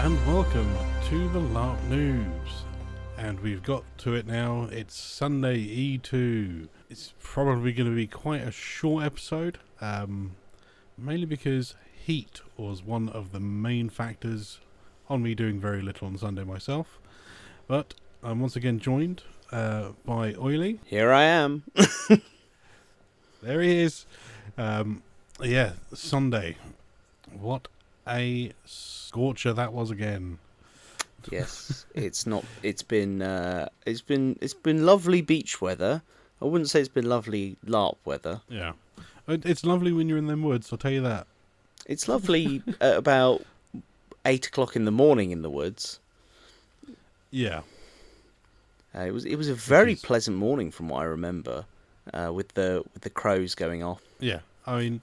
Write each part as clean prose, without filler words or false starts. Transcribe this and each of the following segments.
and welcome to the LARP News. And we've got to it now. It's Sunday E2. It's probably going to be quite a short episode, mainly because heat was one of the main factors on me doing very little on Sunday myself. But I'm once again joined by Oily. Here I am. There he is. Sunday. What a scorcher that was again. Yes, it's been lovely beach weather. I wouldn't say it's been lovely LARP weather. Yeah. It's lovely when you're in them woods, I'll tell you that. It's lovely at about 8 o'clock in the morning in the woods. Yeah. It was a very pleasant morning from what I remember, with the crows going off. Yeah. I mean,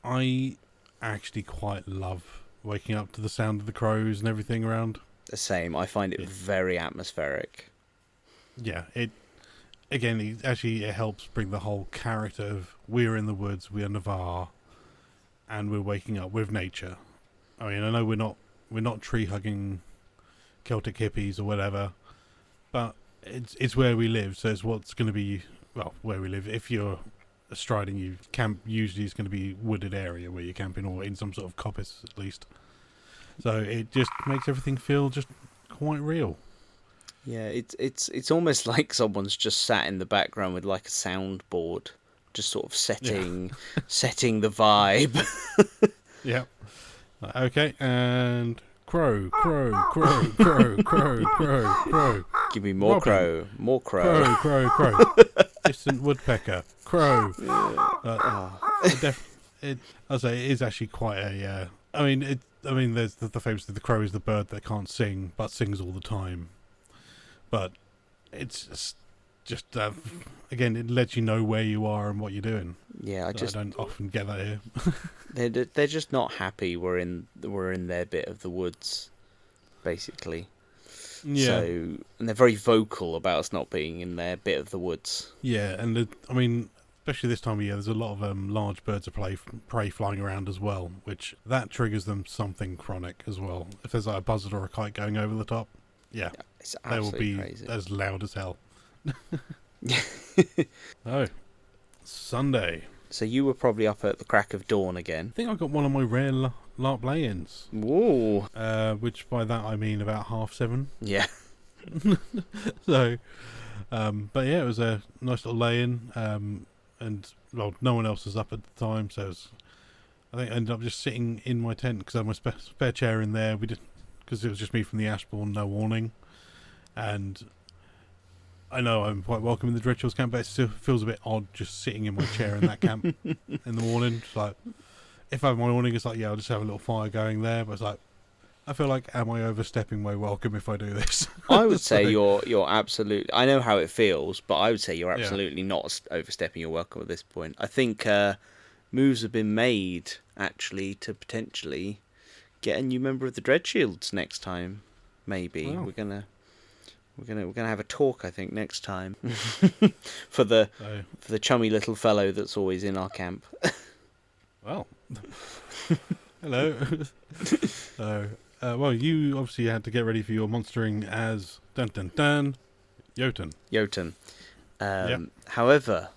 I actually quite love waking up to the sound of the crows and everything around. The same. I find it very atmospheric. Yeah. It helps bring the whole character of we're in the woods, we're Navarre, and we're waking up with nature. I mean, I know we're not tree hugging Celtic hippies or whatever, but it's where we live, so it's what's going to be where we live. If you're striding, you camp usually is going to be wooded area where you're camping, or in some sort of coppice at least. So it just makes everything feel just quite real. Yeah, it's almost like someone's just sat in the background with like a soundboard, just sort of setting the vibe. Yeah. Okay, and crow, crow, crow, crow, crow, crow, crow. Give me more Robin. more crow. Crow, crow, crow. Distant woodpecker, crow. I'll say it is actually quite a. There's the famous the crow is the bird that can't sing but sings all the time. But it's just again, it lets you know where you are and what you're doing. Yeah, I don't often get that here. They're just not happy we're in their bit of the woods, basically. Yeah. So, and they're very vocal about us not being in their bit of the woods. Yeah, and especially this time of year, there's a lot of large birds of prey flying around as well, which that triggers them something chronic as well. If there's like a buzzard or a kite going over the top, It's they will be crazy. as loud as hell. Oh, Sunday. So you were probably up at the crack of dawn again. I think I got one of my rare LARP lay-ins. Ooh. Which by that I mean about 7:30. Yeah. So, but yeah, it was a nice little lay-in. And no one else was up at the time, so I think I ended up just sitting in my tent because I had my spare chair in there. Because it was just me from the Ashbourne, no warning, and I know I'm quite welcome in the Dreadchills camp, but it still feels a bit odd just sitting in my chair in that camp in the morning. It's like, if I have my warning, it's like, I'll just have a little fire going there, but it's like, I feel like, am I overstepping my welcome if I do this? I would say you're absolutely. I know how it feels, but I would say you're absolutely not overstepping your welcome at this point. I think moves have been made actually to potentially get a new member of the Dreadshields next time. Maybe we're gonna have a talk. I think next time for the chummy little fellow that's always in our camp. Well, hello. You obviously had to get ready for your monstering as Jotun. Jotun. However,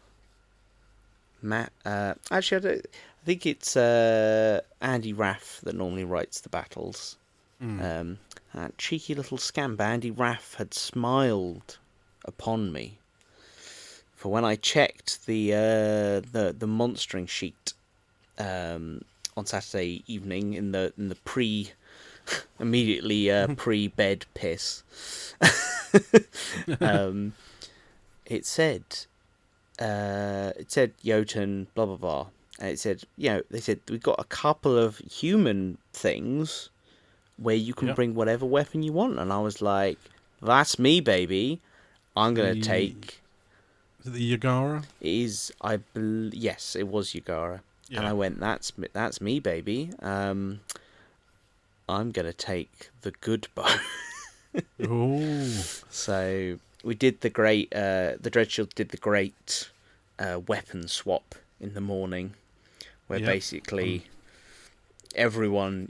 Matt. Actually, I think it's Andy Raff that normally writes the battles. That cheeky little scamp Andy Raff had smiled upon me for when I checked the monstering sheet on Saturday evening in the immediately pre-bed piss. It said Jotun blah blah blah, and it said they said we've got a couple of human things where you can bring whatever weapon you want, and I was like, that's me, baby. I'm gonna take. Is it the Yagara? Yes, it was Yagara. Yeah. And I went, that's me, baby. I'm gonna take the good bow. Oh. So we did the Dreadshield did the great weapon swap in the morning, where basically everyone,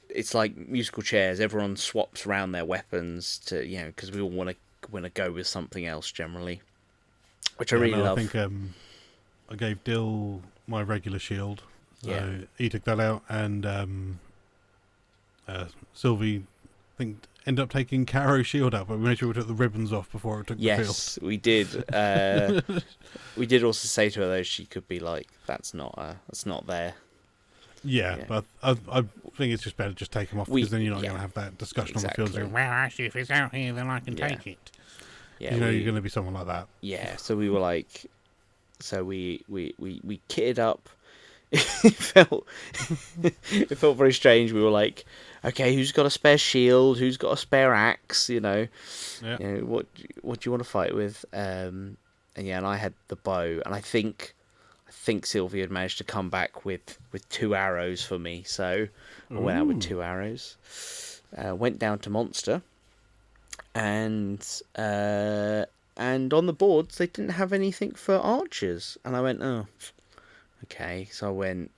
it's like musical chairs. Everyone swaps around their weapons to, because we all want to go with something else generally, which I Yeah, really no, I love. think I gave Dill my regular shield, Yeah. so he took that out, and Sylvie, I think, ended up taking Caro's shield out, but we made sure we took the ribbons off before it took the field. Yes, we did. We did also say to her though she could be like, that's not there. Yeah, Yeah. but I think it's just better just take them off, because then you're not Yeah, going to have that discussion exactly. on the field. Going, well, actually, if it's out here, then I can Yeah. take it. Yeah, You're going to be someone like that. Yeah, so we were like, so we kitted up. It felt very strange. We were like, okay, who's got a spare shield? Who's got a spare axe? Yeah. What do you want to fight with? And I had the bow, and I think Sylvia had managed to come back with 2 arrows for me, so I went out with 2 arrows. Went down to Monster, and on the boards they didn't have anything for archers, and I went, oh, okay. So I went.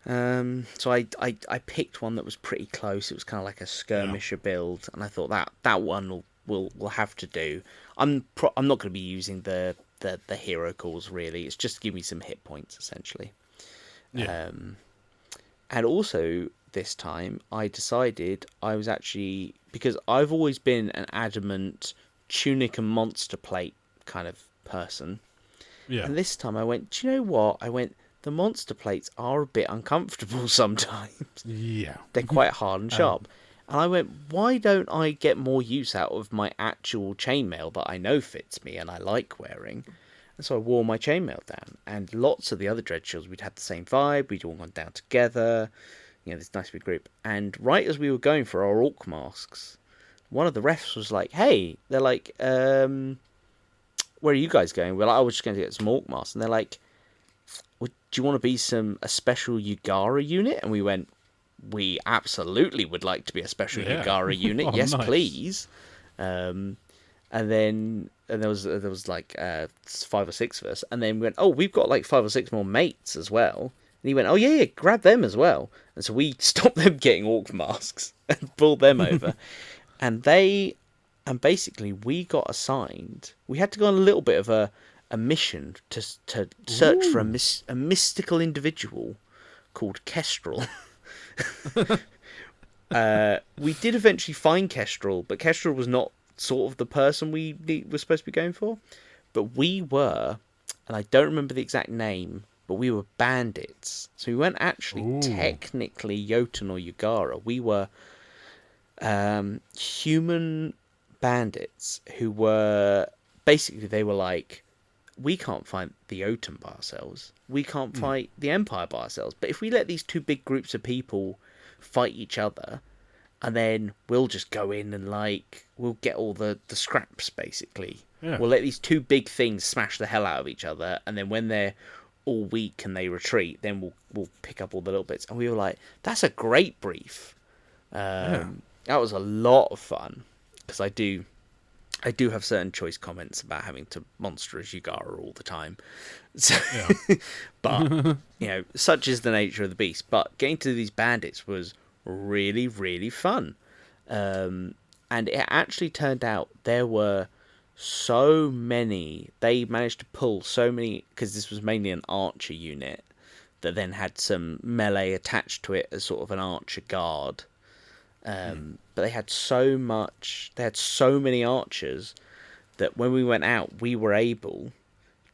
So I picked one that was pretty close. It was kind of like a skirmisher build, and I thought that one will have to do. I'm not going to be using the hero calls really. It's just to give me some hit points essentially. Yeah. And also this time I decided I was actually, because I've always been an adamant tunic and monster plate kind of person. Yeah. And this time I went, do you know what? I went, the monster plates are a bit uncomfortable sometimes. Yeah. They're quite hard and sharp. And I went, why don't I get more use out of my actual chainmail that I know fits me and I like wearing? And so I wore my chainmail down. And lots of the other dread shields, we'd had the same vibe. We'd all gone down together. This nice big group. And right as we were going for our orc masks, one of the refs was like, hey, they're like, where are you guys going? We're like, I was just going to get some orc masks. And they're like, do you want to be a special Yugara unit? And we went, we absolutely would like to be a special Yugara unit. Oh, yes, nice. please. And there was like 5 or 6 of us. And then we went, oh, we've got like 5 or 6 more mates as well. And he went, oh yeah, grab them as well. And so we stopped them getting orc masks and pulled them over. And basically we got assigned. We had to go on a little bit of a mission to search for a mystical individual called Kestrel. We did eventually find Kestrel, but Kestrel was not sort of the person we were supposed to be going for. But we were, and I don't remember the exact name, but we were bandits. So we weren't actually technically Jotun or Yugara. We were human bandits who were, basically they were like, we can't fight the Jotun by ourselves. We can't fight the Empire by ourselves. But if we let these 2 big groups of people fight each other, and then we'll just go in and we'll get all the scraps basically. Yeah. We'll let these 2 big things smash the hell out of each other, and then when they're all weak and they retreat, then we'll pick up all the little bits. And we were like, that's a great brief. That was a lot of fun, because I do have certain choice comments about having to monster as Yugara all the time. So, but, such is the nature of the beast. But getting to these bandits was really, really fun. And it actually turned out there were so many. They managed to pull so many, because this was mainly an archer unit that then had some melee attached to it as sort of an archer guard. But they had so many archers that when we went out, we were able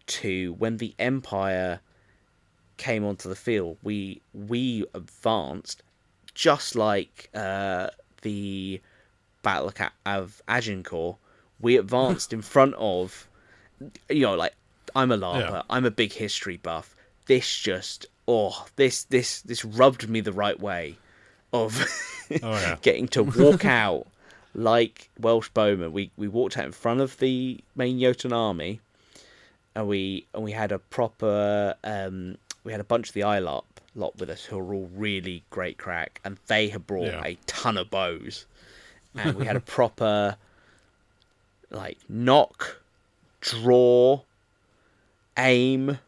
to, when the Empire came onto the field, we advanced just like the Battle of Agincourt. We advanced in front of, like, I'm a LARPer, I'm a big history buff. This just, this rubbed me the right way of getting to walk out like Welsh bowmen. We walked out in front of the main Jotun army, and we had a proper we had a bunch of the lot with us who were all really great crack, and they had brought a ton of bows, and we had a proper knock, draw, aim,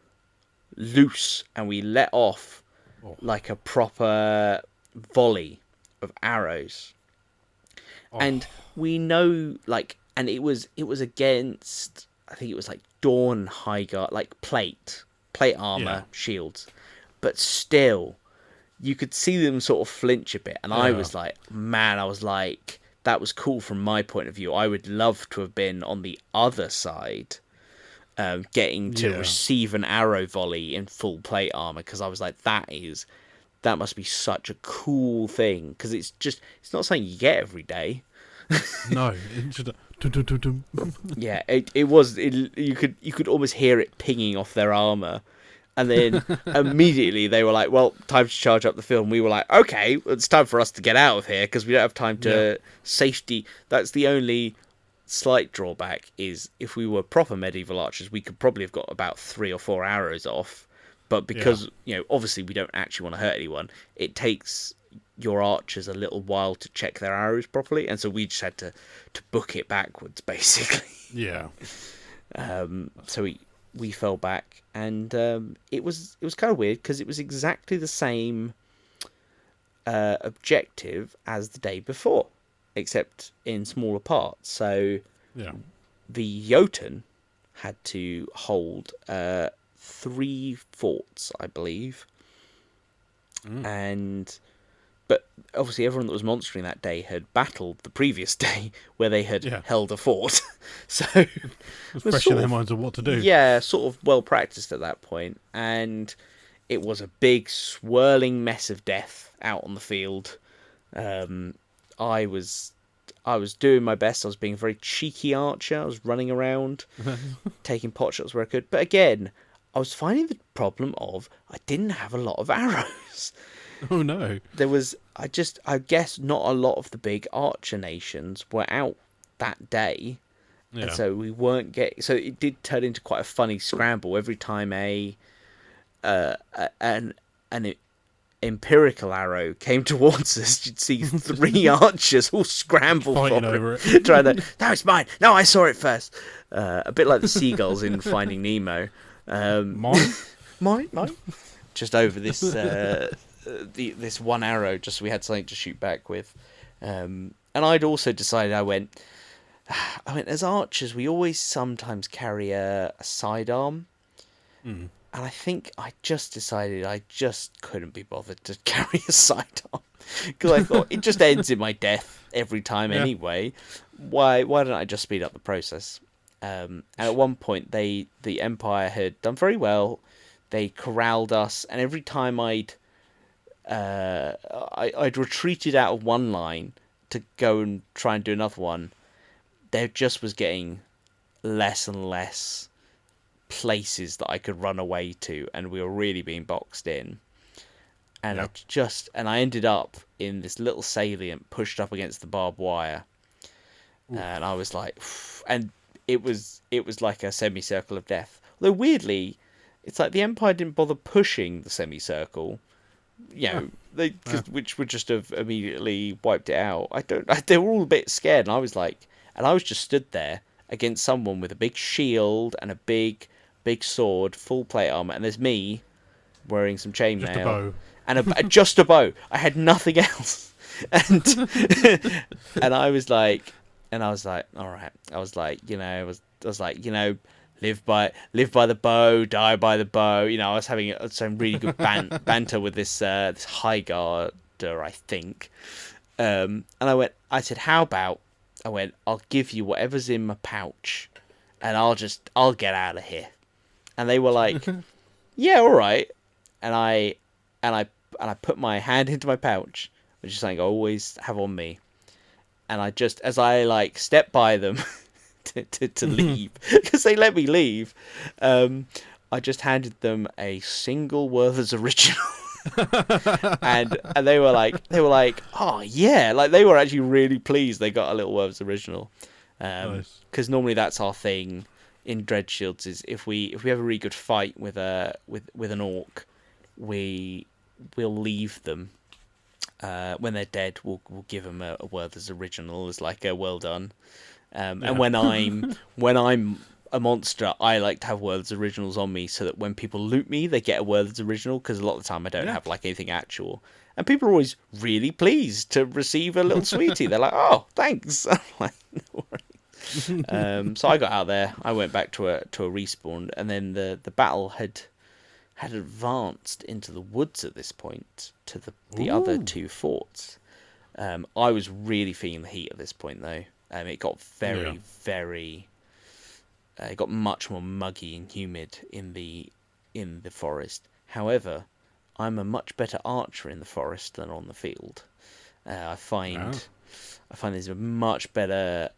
loose, and we let off Oh. like a proper volley of arrows. Oh. And we know, like, and it was against, I think it was like Dawn High Guard, like plate armor shields, but still, you could see them sort of flinch a bit. And I was like, man, that was cool from my point of view. I would love to have been on the other side, getting to receive an arrow volley in full plate armor, because I was like, that must be such a cool thing, because it's not something you get every day. No, it's just Yeah, it was. You could almost hear it pinging off their armor, and then immediately they were like, "Well, time to charge up the field." And we were like, "Okay, it's time for us to get out of here because we don't have time to safety." That's the only slight drawback, is if we were proper medieval archers, we could probably have got about 3 or 4 arrows off. But because obviously we don't actually want to hurt anyone, it takes your archers a little while to check their arrows properly, and so we just had to book it backwards, basically. Yeah. So we fell back, and it was kind of weird because it was exactly the same objective as the day before, except in smaller parts. So the Jotun had to hold 3 forts, I believe, but obviously everyone that was monstering that day had battled the previous day where they had held a fort. So it was fresh in their minds of what to do. Yeah, sort of well practiced at that point. And it was a big swirling mess of death out on the field. I was doing my best. I was being a very cheeky archer. I was running around, taking pot shots where I could. But again, I was finding the problem of I didn't have a lot of arrows. Oh no. There was, I guess not a lot of the big archer nations were out that day. Yeah. And so we weren't getting, so it did turn into quite a funny scramble every time an empirical arrow came towards us. You'd see 3 archers all scramble fighting for over it. Trying to, no, it's mine. No, I saw it first. A bit like the seagulls in Finding Nemo. Mine. Just over this this one arrow, just so we had something to shoot back with. And I'd also decided, I went, as archers, we always sometimes carry a sidearm. And I think I just decided I just couldn't be bothered to carry a sidearm, because I thought it just ends in my death every time anyway. Why don't I just speed up the process? And at one point, the Empire had done very well. They corralled us, and every time I'd retreated out of one line to go and try and do another one, there just was getting less and less places that I could run away to, and we were really being boxed in. And I ended up in this little salient pushed up against the barbed wire. Ooh. And I was like, and it was like a semicircle of death. Although weirdly, it's like the Empire didn't bother pushing the semicircle, which would just have immediately wiped it out. They were all a bit scared, and I was like, and I was just stood there against someone with a big shield and a big sword, full plate armor, and there's me wearing some chainmail, just a bow, and just a bow. I had nothing else, and and I was like, all right. I was like, live by the bow, die by the bow. I was having some really good banter with this high guarder, I think. And I said, how about, I'll give you whatever's in my pouch, and I'll get out of here. And they were like, yeah, all right. And I put my hand into my pouch, which is something I always have on me. And I just, as I stepped by them to leave, because they let me leave, I just handed them a single Werther's original. and they were like, oh yeah, they were actually really pleased they got a little Werther's original. Because normally that's our thing in Dread Shields, is if we have a really good fight with an orc, we'll leave them. When they're dead, we'll give them a Werther's original as like a well done. And when I'm a monster, I like to have World's Originals on me so that when people loot me, they get a World's Original, because a lot of the time I don't have like anything actual. And people are always really pleased to receive a little sweetie. They're like, oh, thanks. I'm like, no worries. So I got out there, I went back to a respawn, and then the battle had advanced into the woods at this point, to the other two forts. I was really feeling the heat at this point, though. It got very... it got much more muggy and humid in the forest. However, I'm a much better archer in the forest than on the field. I find there's a much better,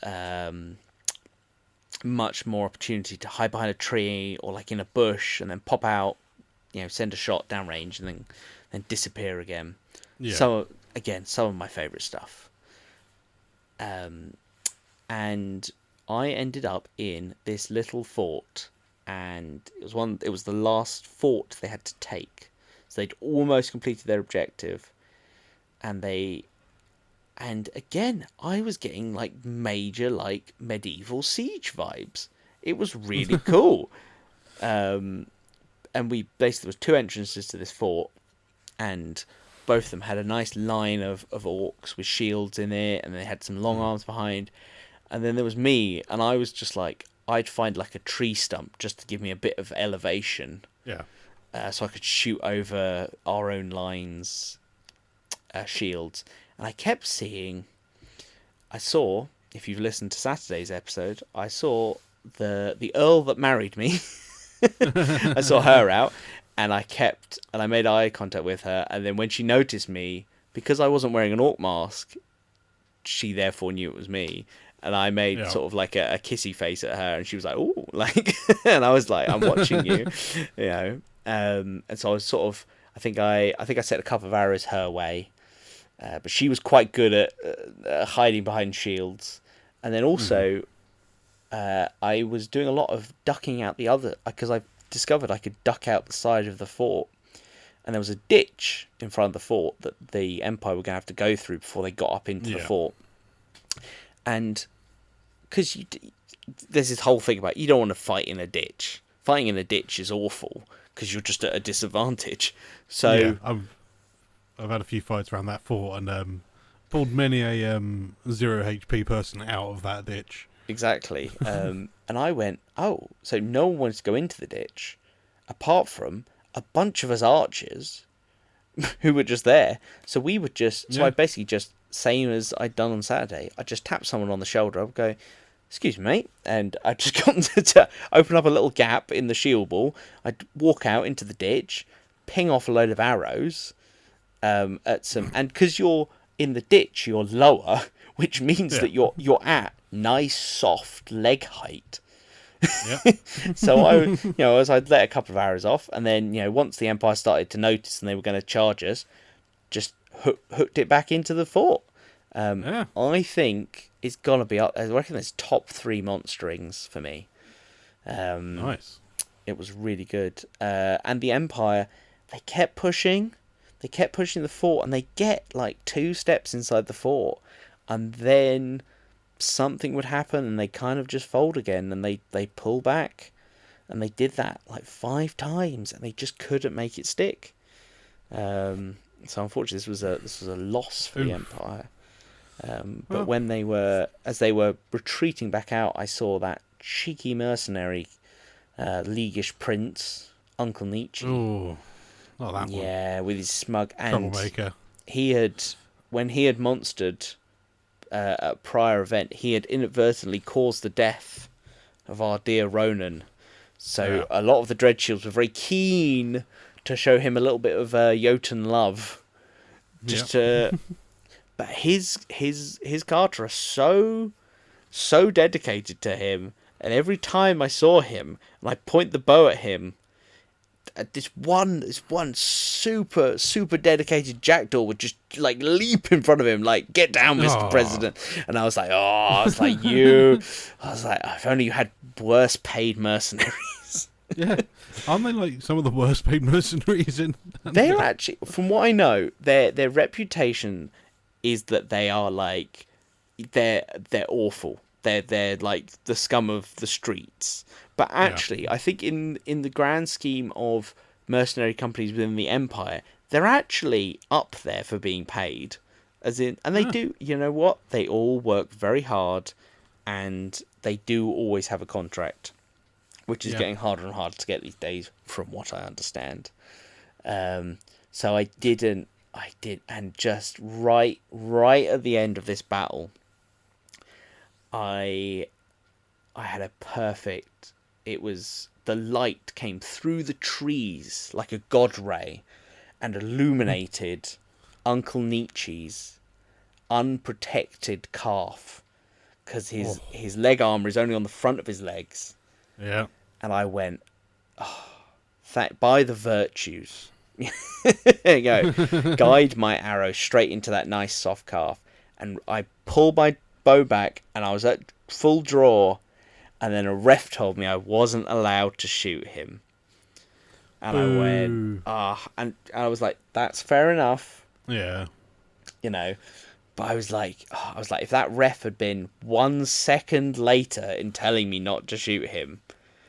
much more opportunity to hide behind a tree or like in a bush and then pop out, send a shot downrange and then disappear again. Yeah. So again, some of my favourite stuff. And I ended up in this little fort, and it was the last fort they had to take. So they'd almost completed their objective, and again, I was getting like major like medieval siege vibes. It was really cool. And we basically, there was two entrances to this fort, and both of them had a nice line of orcs with shields in it, and they had some long arms behind. And then there was me, and I was just like, I'd find like a tree stump just to give me a bit of elevation. Yeah. So I could shoot over our own lines, shields. And I kept seeing, if you've listened to Saturday's episode, I saw the Earl that married me. I saw her out, and I made eye contact with her. And then when she noticed me, because I wasn't wearing an orc mask, she therefore knew it was me. And I made sort of like a kissy face at her, and she was like, "Ooh," like, and I was like, "I'm watching you," And so I was sort of, I think I set a couple of arrows her way, but she was quite good at hiding behind shields. And then also, I was doing a lot of ducking out the other, because I discovered I could duck out the side of the fort, and there was a ditch in front of the fort that the Empire were going to have to go through before they got up into the fort. And because there's this whole thing about you don't want to fight in a ditch. Fighting in a ditch is awful because you're just at a disadvantage. So I've had a few fights around that fort and pulled many a 0 HP person out of that ditch. Exactly. And I went, so no one wanted to go into the ditch, apart from a bunch of us archers who were just there. So we would I basically just, same as I'd done on Saturday, I just tap someone on the shoulder. I would go, "Excuse me, mate," and I just got to open up a little gap in the shield wall. I'd walk out into the ditch, ping off a load of arrows, and because you're in the ditch, you're lower, which means that you're at nice soft leg height. Yep. So as I'd let a couple of arrows off, and then once the Empire started to notice and they were going to charge us, just hooked it back into the fort. I think it's gonna be up. I reckon there's top 3 monsterings for me. Nice. It was really good. And the Empire, they kept pushing the fort, and they get like 2 steps inside the fort, and then something would happen, and they kind of just fold again, and they pull back, and they did that like 5 times, and they just couldn't make it stick. So unfortunately, this was a loss for the Empire. But when they were retreating back out, I saw that cheeky mercenary, Leaguish Prince, Uncle Nietzsche. Oh, not that one. Yeah, with his smug troublemaker. When he had monstered at a prior event, he had inadvertently caused the death of our dear Ronan. So a lot of the Dreadshields were very keen to show him a little bit of Jotun love, but his Carter are so dedicated to him, and every time I saw him and I point the bow at him, this one super dedicated jackdaw would just like leap in front of him, like, "Get down, Mr. President!" And I was like, if only you had worse paid mercenaries. Yeah, aren't they like some of the worst paid mercenaries in? They're actually, from what I know, their reputation is that they are like they're awful. they're like the scum of the streets. But actually, I think in the grand scheme of mercenary companies within the Empire, they're actually up there for being paid. As in, and they do, you know what? They all work very hard, and they do always have a contract, which is getting harder and harder to get these days, from what I understand. So I did, and just right at the end of this battle, I had a perfect. It was the light came through the trees like a god ray, and illuminated Uncle Nietzsche's unprotected calf, because his leg armor is only on the front of his legs. Yeah. And I went, by the virtues. There you go. Guide my arrow straight into that nice soft calf. And I pulled my bow back, and I was at full draw. And then a ref told me I wasn't allowed to shoot him. And I went, and I was like, that's fair enough. Yeah. You know. But I was like, if that ref had been 1 second later in telling me not to shoot him,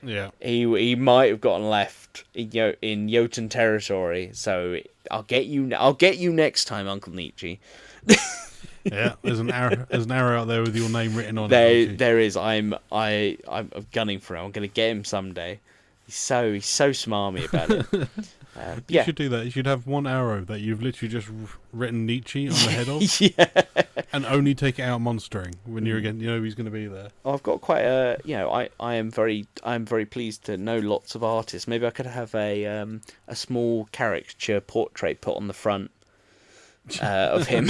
he might have gotten left in Jotun territory. So I'll get you next time, Uncle Nietzsche. Yeah, there's an arrow out there with your name written on it. There is. I'm gunning for him. I'm gonna get him someday. He's so smarmy about it. You should do that. You should have one arrow that you've literally just written Nietzsche on the head of, and only take it out monstering when you're again. You know he's going to be there. I've got quite a. I am very pleased to know lots of artists. Maybe I could have a small caricature portrait put on the front of him.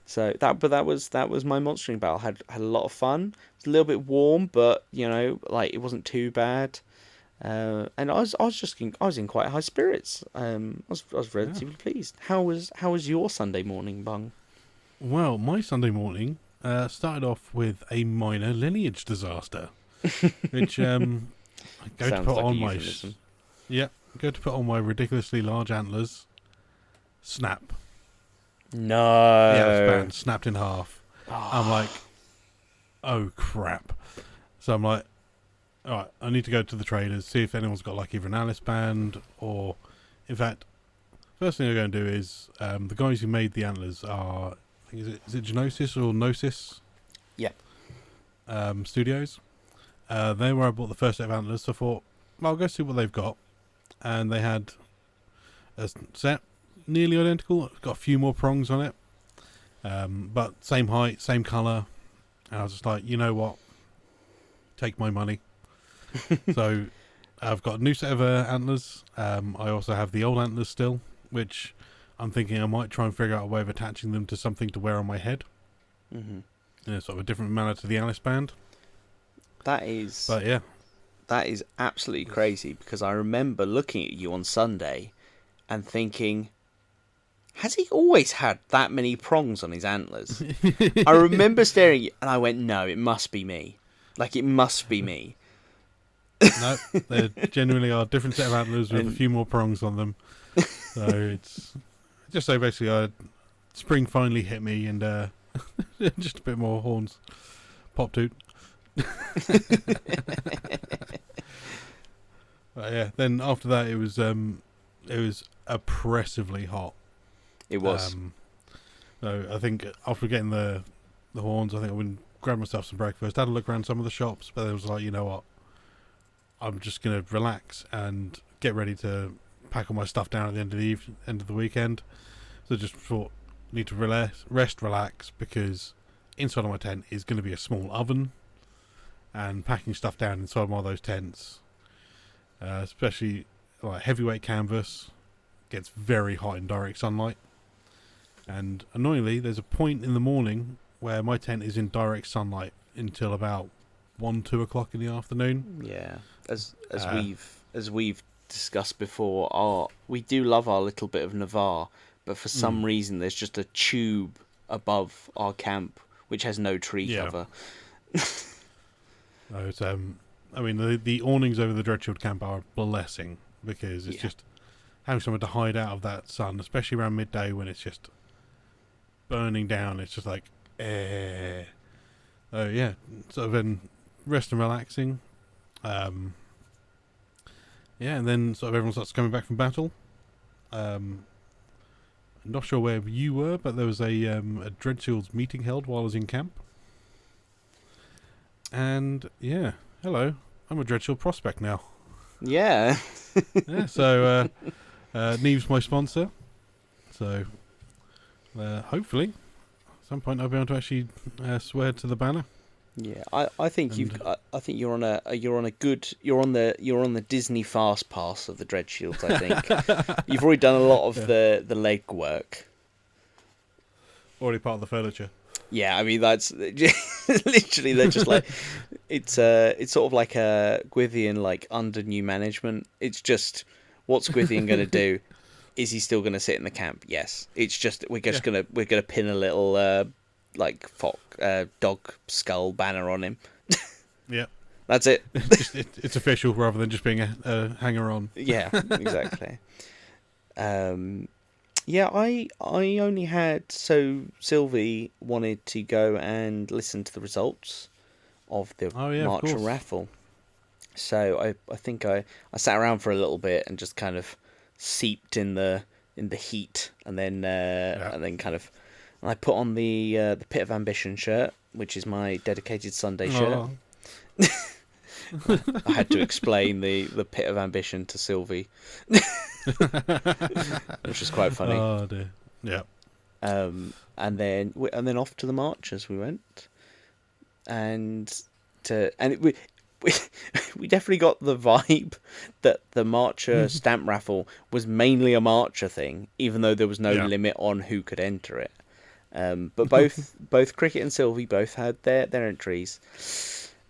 So that was my monstering battle. Had a lot of fun. It was a little bit warm, but it wasn't too bad. And I was in quite high spirits. I was relatively pleased. How was your Sunday morning, Bung? Well, my Sunday morning started off with a minor lineage disaster, which I go to put on my go to put on my ridiculously large antlers. Snap. No. Yeah, the band snapped in half. Oh. I'm like, oh crap. So I'm like, alright, I need to go to the traders, see if anyone's got like either an Alice band or, in fact, first thing I'm going to do is the guys who made the antlers are, I think is it Genosis or Gnosis? Yeah. Studios. They were where I bought the first set of antlers, so I thought, well, I'll go see what they've got. And they had a set nearly identical. It's got a few more prongs on it, but same height, same colour. And I was just like, you know what? Take my money. So I've got a new set of antlers. I also have the old antlers still, which I'm thinking I might try and figure out a way of attaching them to something to wear on my head. In a sort of a different manner to the Alice band. That is absolutely crazy, because I remember looking at you on Sunday and thinking, has he always had that many prongs on his antlers? I remember staring at you and I went, no, it must be me. Like, it must be me. No, there genuinely are different set of antlers with a few more prongs on them. So it's just so basically spring finally hit me and just a bit more horns. Pop toot. But yeah, then after that it was oppressively hot. It was. So I think after getting the horns, I think I went and grabbed myself some breakfast, had a look around some of the shops, but I was like, you know what, I'm just gonna relax and get ready to pack all my stuff down at the end of the weekend. So just thought, need to relax, because inside of my tent is going to be a small oven, and packing stuff down inside one of those tents, especially like heavyweight canvas, gets very hot in direct sunlight. And annoyingly, there's a point in the morning where my tent is in direct sunlight until about 1-2 o'clock in the afternoon. Yeah, as we've discussed before, we do love our little bit of Navarre, but for some reason there's just a tube above our camp which has no tree cover. No, it's I mean the awnings over the Dreadshield camp are a blessing, because it's just having somewhere to hide out of that sun, especially around midday when it's just burning down. It's just like, eh. Oh yeah, sort of then rest and relaxing. Um, yeah, and then sort of everyone starts coming back from battle. I'm not sure where you were, but there was a Dreadshields meeting held while I was in camp. And yeah, hello, I'm a Dreadshield prospect now. Yeah. Yeah, so Neve's my sponsor. So hopefully, at some point I'll be able to actually swear to the banner. Yeah, I think I think you're on the Disney fast pass of the Dreadshields. I think you've already done a lot of the legwork. Already part of the furniture. Yeah, I mean that's literally they're just like it's sort of like a Gwithian like under new management. It's just what's Gwithian going to do? Is he still going to sit in the camp? Yes. It's just we're gonna pin a little like dog skull banner on him. Yeah, that's it. It's official rather than just being a hanger on. Yeah, exactly. Yeah, I only had Sylvie wanted to go and listen to the results of the March raffle. So I think I sat around for a little bit and just kind of seeped in the heat, and then kind of I put on the Pit of Ambition shirt, which is my dedicated Sunday shirt. I had to explain the Pit of Ambition to Sylvie. Which was quite funny. Oh dear. Yeah. And then off to the march as we went, we definitely got the vibe that the Marcher stamp raffle was mainly a Marcher thing, even though there was no limit on who could enter it. But both Cricket and Sylvie both had their entries.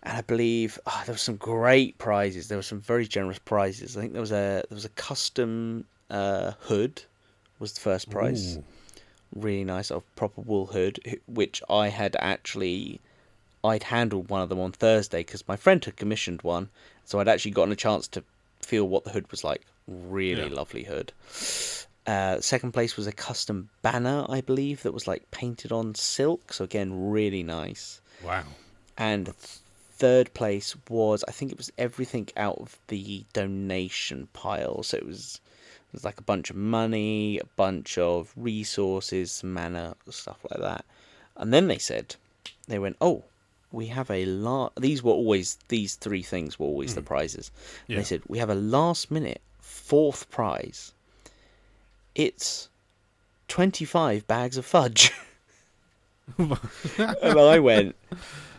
And I believe there were some great prizes. There were some very generous prizes. I think there was a custom hood was the first prize. Ooh. Really nice, sort of proper wool hood, which I'd handled one of them on Thursday because my friend had commissioned one, so I'd actually gotten a chance to feel what the hood was like. Really lovely hood. Second place was a custom banner, I believe, that was like painted on silk. So again, really nice. Wow. And third place was, I think it was everything out of the donation pile. So it was like a bunch of money, a bunch of resources, mana, stuff like that. And then they went, oh, we have these three things were always the prizes. Yeah. They said, we have a last minute fourth prize. It's 25 bags of fudge. And I went,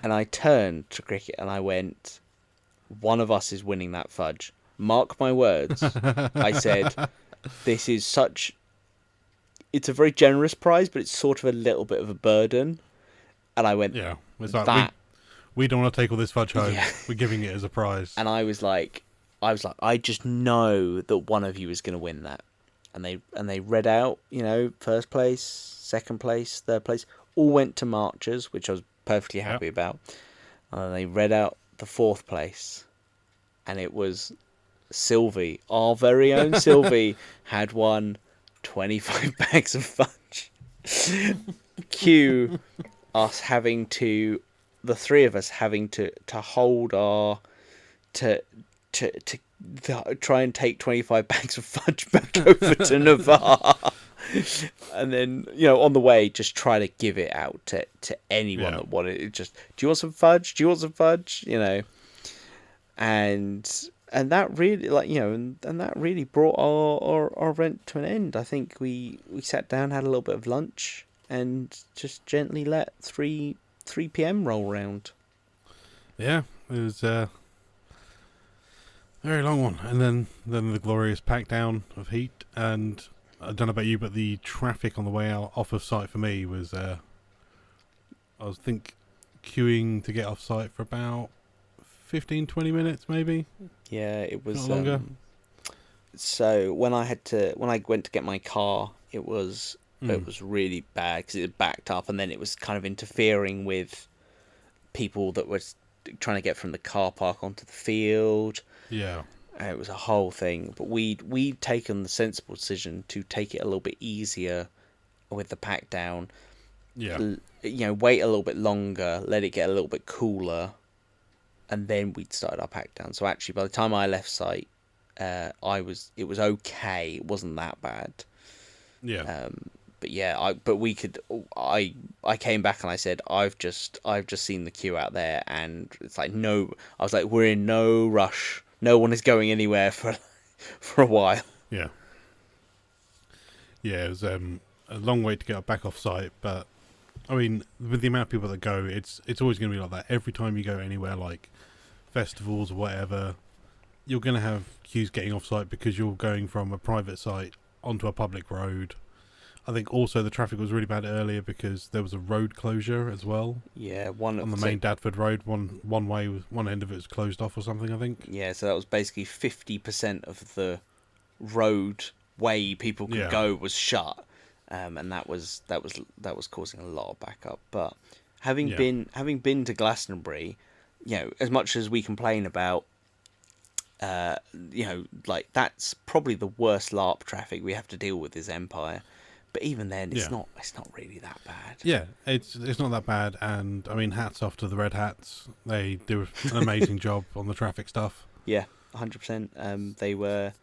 and I turned to Cricket and I went, one of us is winning that fudge. Mark my words. I said, it's a very generous prize, but it's sort of a little bit of a burden. And I went, yeah, it's like, we don't want to take all this fudge home. Yeah. We're giving it as a prize. And I was like, I just know that one of you is going to win that. And they read out, first place, second place, third place, all went to marchers, which I was perfectly happy about. And they read out the fourth place, and it was Sylvie, our very own Sylvie, had won 25 bags of fudge. Cue us the three of us having to hold to try and take 25 bags of fudge back over to Navarre. And then, on the way, just try to give it out to anyone that wanted it. Just, do you want some fudge? Do you want some fudge? And that really, and that really brought our event to an end. I think we sat down, had a little bit of lunch, and just gently let 3 p.m. roll round. Yeah, it was a very long one. And then the glorious pack down of heat. And I don't know about you, but the traffic on the way out off of site for me was, I was queuing to get off site for about 15-20 minutes maybe. Yeah, it was not longer. So when I went to get my car, it was really bad because it had backed up, and then it was kind of interfering with people that were trying to get from the car park onto the field. Yeah. It was a whole thing, but we'd taken the sensible decision to take it a little bit easier with the pack down, Yeah. Wait a little bit longer, let it get a little bit cooler, and then we'd started our pack down. So actually, by the time I left site, it was okay. It wasn't that bad. Yeah. But yeah, I came back and I said, I've just seen the queue out there, and it's like, no, I was like, we're in no rush. No one is going anywhere for for a while. Yeah. Yeah, it was a long way to get back off site, but I mean, with the amount of people that go, it's always going to be like that. Every time you go anywhere, like festivals or whatever, you're going to have queues getting off site because you're going from a private site onto a public road. I think also the traffic was really bad earlier because there was a road closure as well. Yeah, On the main Dadford Road, one way, one end of it was closed off or something, I think. Yeah, so that was basically 50% of the road way people could go was shut, and that was causing a lot of backup. But having been to Glastonbury, as much as we complain about, like that's probably the worst LARP traffic we have to deal with is Empire. But even then, it's not really that bad. Yeah, it's not that bad, and I mean, hats off to the Red Hats. They do an amazing job on the traffic stuff. Yeah, 100%. They were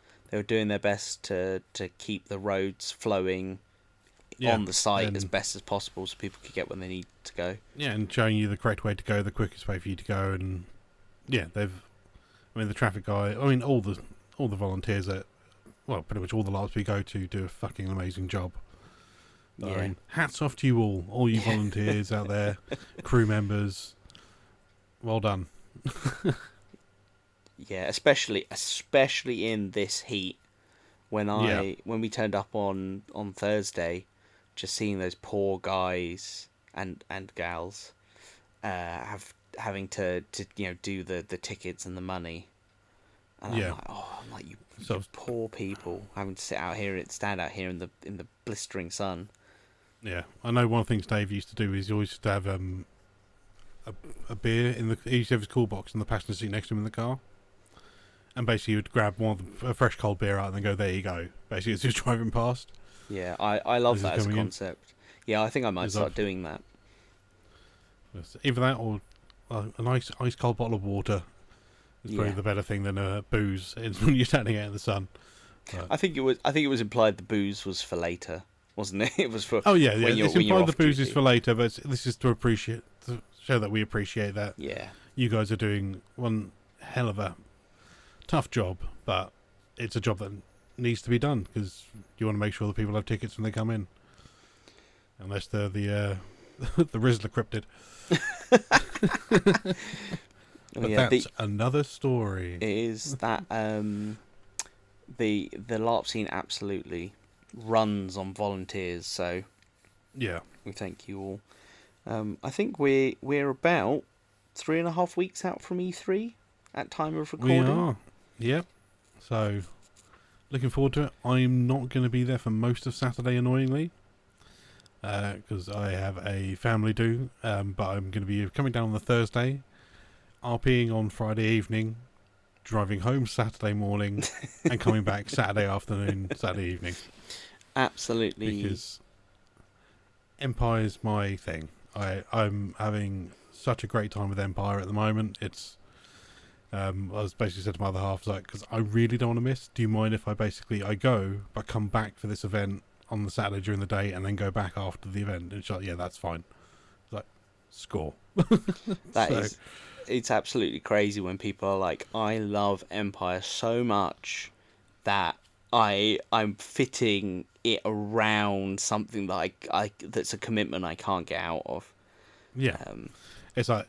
doing their best to keep the roads flowing on the site as best as possible, so people could get when they need to go. Yeah, and showing you the correct way to go, the quickest way for you to go, and the traffic guy. I mean, all the volunteers pretty much all the LARPs we go to do a fucking amazing job. Yeah. I mean, hats off to you all you volunteers out there, crew members. Well done. Yeah, especially in this heat. When we turned up on Thursday, just seeing those poor guys and gals having to do the tickets and the money. And I'm like, you poor people having to stand out here in the blistering sun. Yeah, I know one of the things Dave used to do is he always used to have a beer he used to have his cool box in the passenger seat next to him in the car. And basically he would grab a fresh cold beer out and then go, there you go. Basically as he was driving past. Yeah, I love that as a concept. Yeah, I think I might start doing that. Either that or a nice ice cold bottle of water is probably the better thing than booze when you're standing out in the sun. But I think it was implied the booze was for later, wasn't it? It was for it's implied the booze is for later, but this is to show that we appreciate that. Yeah, you guys are doing one hell of a tough job, but it's a job that needs to be done because you want to make sure that people have tickets when they come in, unless they're the the Rizzler cryptid. But that's another story. It is that the LARP scene absolutely runs on volunteers, so yeah, we thank you all. I think we're about 3.5 weeks out from E3 at time of recording. We are. Yep. So looking forward to it. I'm not going to be there for most of Saturday, annoyingly, because I have a family do. But I'm going to be coming down on the Thursday, RPing on Friday evening, driving home Saturday morning, and coming back Saturday afternoon, Saturday evening. Absolutely. Because Empire's my thing. I'm having such a great time with Empire at the moment. It's I was basically said to my other half, because I really don't want to miss. Do you mind if I go, but come back for this event on the Saturday during the day, and then go back after the event? And she's like, yeah, that's fine. It's like, score. It's absolutely crazy when people are like, I love Empire so much that I'm fitting it around something that I that's a commitment I can't get out of. Yeah, it's like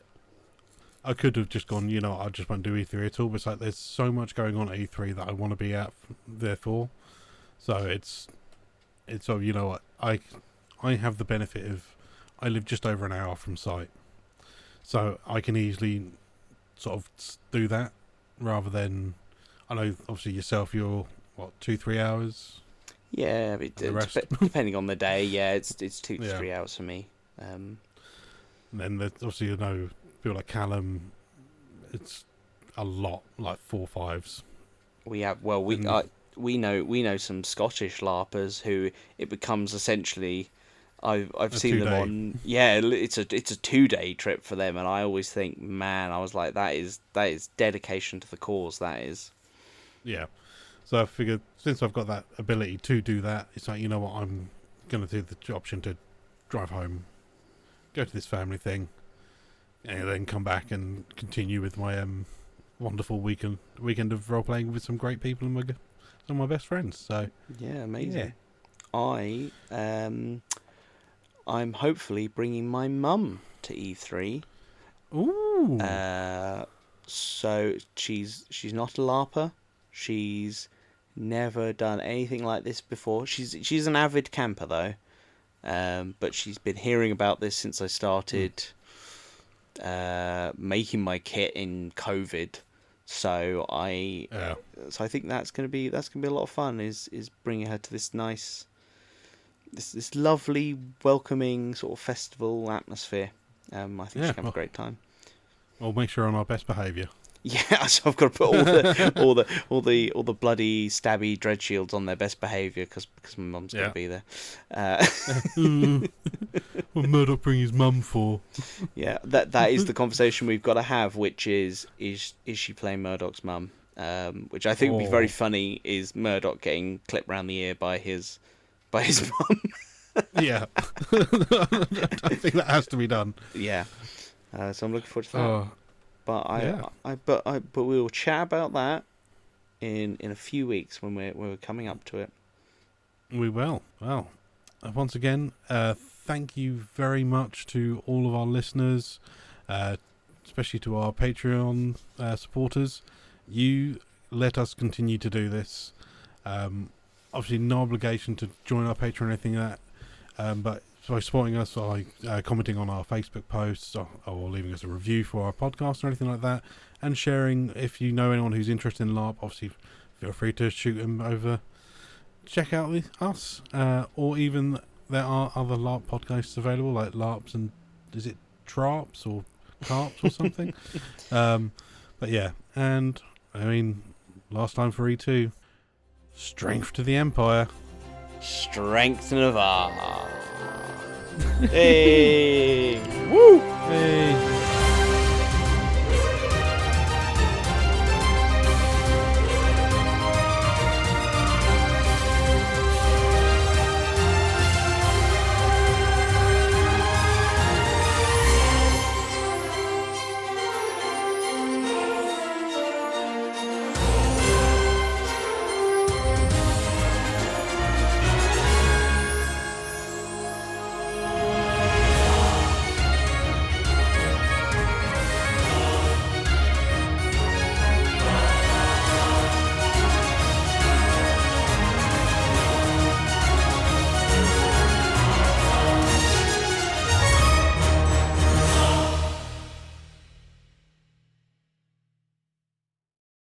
I could have just gone, I just won't do E3 at all. But it's like there's so much going on at E3 that I want to be there for. So it's sort of, what I have the benefit of I live just over an hour from site, so I can easily sort of do that rather than I know obviously yourself you're 2-3 hours. Yeah, depending on the day, it's 2 to 3 hours for me. And then there's obviously people like Callum, it's a lot, like 4-5s. We have we know some Scottish LARPers who it becomes essentially I've seen them on. Yeah, it's a 2-day trip for them, and I always think, man, I was like, that is dedication to the cause. That is. Yeah. So I figured since I've got that ability to do that, it's like, you know what, I'm going to do the option to drive home, go to this family thing, and then come back and continue with my wonderful weekend of role playing with some great people and some of my best friends. So yeah, amazing. Yeah. I'm hopefully bringing my mum to E3. Ooh. So she's not a LARPer. She's never done anything like this before. She's an avid camper though, but she's been hearing about this since I started making my kit in COVID. So I think that's gonna be a lot of fun. Is bringing her to this nice, this lovely, welcoming sort of festival atmosphere. I think she'll have a great time. We'll make sure on our best behaviour. Yeah, so I've got to put all the bloody stabby dread shields on their best behaviour because my mum's going to be there. What Murdoch bring his mum for? Yeah, that is the conversation we've got to have, which is she playing Murdoch's mum? Which I think would be very funny. Is Murdoch getting clipped round the ear by his mum? Yeah, I think that has to be done. Yeah, so I'm looking forward to that. But we will chat about that in a few weeks when we're coming up to it. We will. Well, once again, thank you very much to all of our listeners, especially to our Patreon supporters. You let us continue to do this. Obviously, no obligation to join our Patreon or anything like that, but by supporting us by commenting on our Facebook posts or leaving us a review for our podcast or anything like that, and sharing. If you know anyone who's interested in LARP, obviously feel free to shoot them over. Check out us, or even there are other LARP podcasts available, like LARPs and is it Traps or Carps or something? But yeah, and I mean, last time for E2, strength to the Empire. Strength to Navarre. Hey! Woo! Hey!